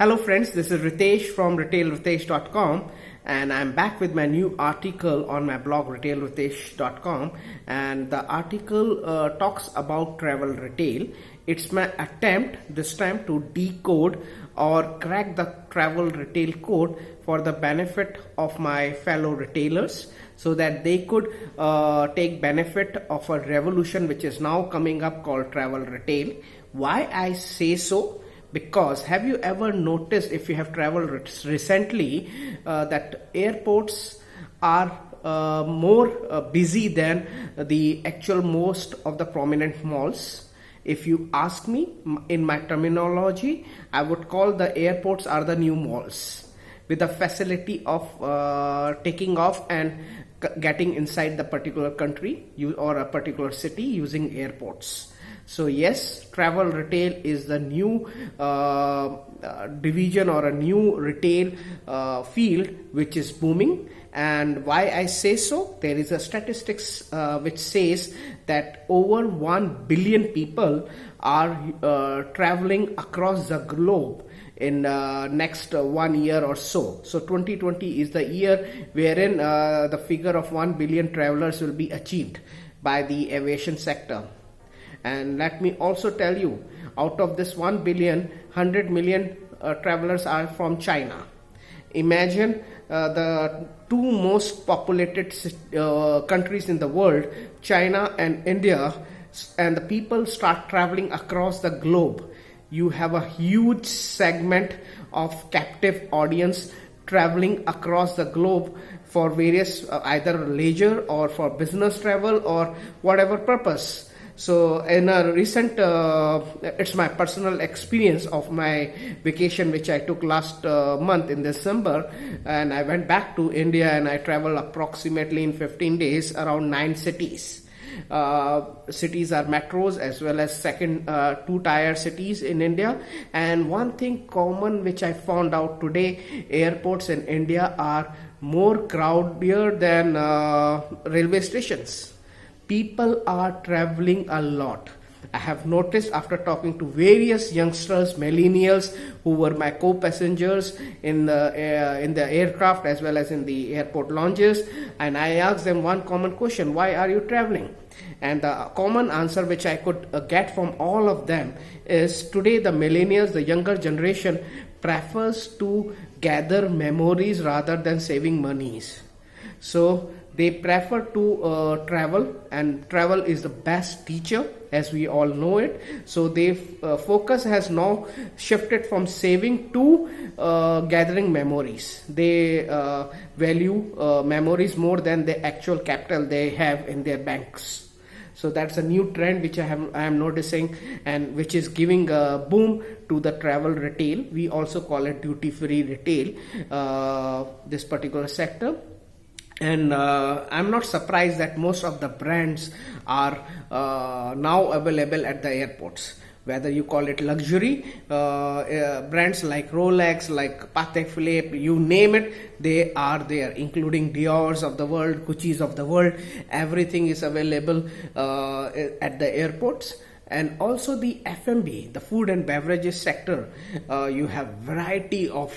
Hello friends, this is Ritesh from retailritesh.com and I'm back with my new article on my blog retailritesh.com, and the article talks about travel retail. It's my attempt this time to decode or crack the travel retail code for the benefit of my fellow retailers so that they could take benefit of a revolution which is now coming up called travel retail. Why I say so? Because have you ever noticed, if you have traveled recently, that airports are more busy than the actual most of the prominent malls? If you ask me, in my terminology, I would call the airports are the new malls, with the facility of taking off and getting inside the particular country or a particular city using airports. So yes, travel retail is the new division or a new retail field which is booming. And why I say so? There is a statistics which says that over 1 billion people are traveling across the globe in next 1 year or so. So 2020 is the year wherein the figure of 1 billion travelers will be achieved by the aviation sector. And let me also tell you, out of this 1 billion, 100 million travelers are from China. Imagine the two most populated countries in the world, China and India, and the people start traveling across the globe. You have a huge segment of captive audience traveling across the globe for various either leisure or for business travel or whatever purpose. So in a recent, it's my personal experience of my vacation which I took last month in December, and I went back to India and I traveled approximately in 15 days around 9 cities. Cities are metros as well as second 2-tier cities in India. And one thing common which I found out today, airports in India are more crowded than railway stations. People are traveling a lot. I have noticed after talking to various youngsters, millennials who were my co-passengers in the aircraft as well as in the airport lounges, and I asked them one common question: why are you traveling? And the common answer which I could get from all of them is, today the millennials, the younger generation, prefers to gather memories rather than saving monies. So they prefer to travel, and travel is the best teacher, as we all know it. So their focus has now shifted from saving to gathering memories. They value memories more than the actual capital they have in their banks. So that's a new trend which I am noticing, and which is giving a boom to the travel retail. We also call it duty-free retail, this particular sector. And I'm not surprised that most of the brands are now available at the airports. Whether you call it luxury, brands like Rolex, like Patek Philippe, you name it, they are there, including Dior's of the world, Gucci's of the world. Everything is available at the airports. And also the F&B, the food and beverages sector, you have variety of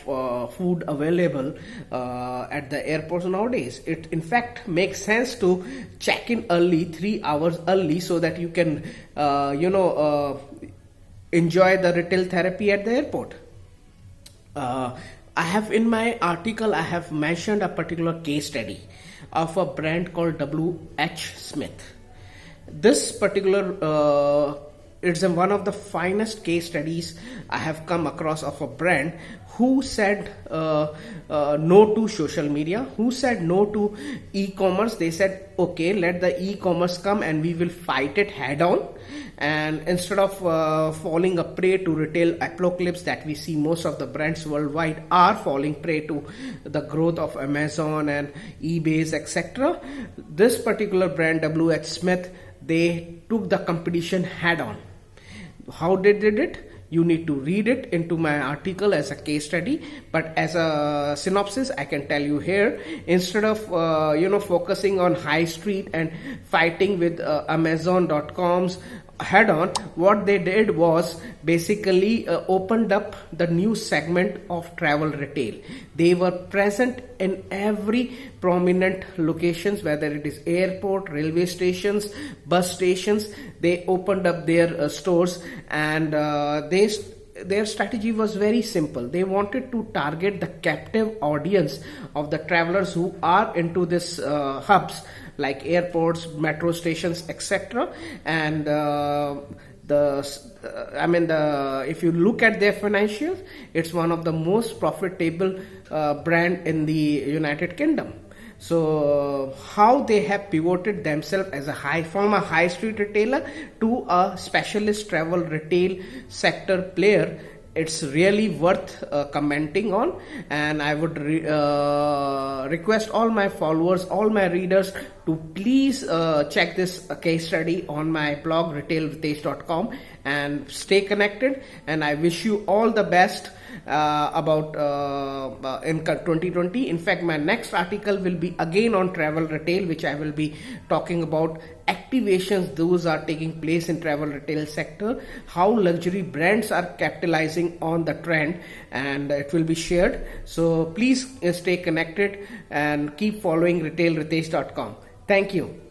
food available at the airports nowadays. It in fact makes sense to check in early, 3 hours early, so that you can enjoy the retail therapy at the airport. I have in my article, I have mentioned a particular case study of a brand called W.H. Smith. This particular it's one of the finest case studies I have come across of a brand who said no to social media, who said no to e-commerce. They said, okay, let the e-commerce come and we will fight it head on. And instead of falling a prey to retail apocalypse that we see most of the brands worldwide are falling prey to, the growth of Amazon and eBay's etc., this particular brand W.H. Smith, they took the competition head on. How they did it? You need to read it into my article as a case study, but as a synopsis I can tell you here. Instead of focusing on high street and fighting with Amazon.coms head on. What they did was basically opened up the new segment of travel retail. They were present in every prominent locations, whether it is airport, railway stations, bus stations. They opened up their stores, and their strategy was very simple. They wanted to target the captive audience of the travelers who are into this hubs like airports, metro stations, etc. And if you look at their financials, it's one of the most profitable brand in the United Kingdom. So how they have pivoted themselves as from a high street retailer to a specialist travel retail sector player, it's really worth commenting on. And I would request all my followers, all my readers, to please check this case study on my blog retailvitesh.com and stay connected. And I wish you all the best in 2020. In fact, my next article will be again on travel retail, which I will be talking about activations those are taking place in travel retail sector, how luxury brands are capitalizing on the trend, and it will be shared. So please stay connected and keep following retailritesh.com. Thank you.